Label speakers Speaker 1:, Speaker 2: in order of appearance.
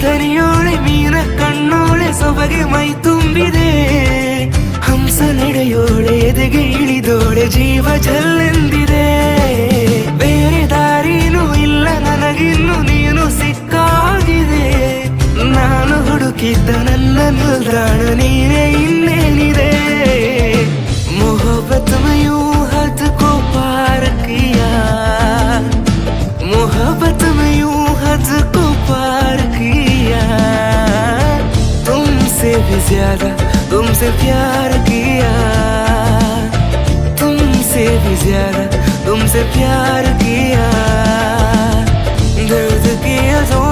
Speaker 1: ದನಿಯೋಳೆ ಮೀನ ಕಣ್ಣೋಳೆ ಸೊಬಗೆ ಮೈ ತುಂಬಿದೆ ಹಂಸ ನಡೆಯೋಳೆ ಎದೆಗೆ ಇಳಿದೋಳೆ ಜೀವ ಜಲ್ಲೆಂದಿದೆ ಬೇರೆ ದಾರಿನೂ ಇಲ್ಲ ನನಗಿನ್ನು ನೀನು ಸಿಕ್ಕಾಗಿದೆ ನಾನು ಹುಡುಕಿದ್ದ ನನ್ನ ನಿಲ್ದಾಣ ನೀನೇ ಇನ್ನೇನಿದೆ मोहब्बत में यूं हद को पार किया मोहब्बत में यूं हद को पार किया तुमसे भी ज्यादा तुमसे प्यार किया तुमसे भी ज्यादा तुमसे प्यार किया दर्द की अज़ों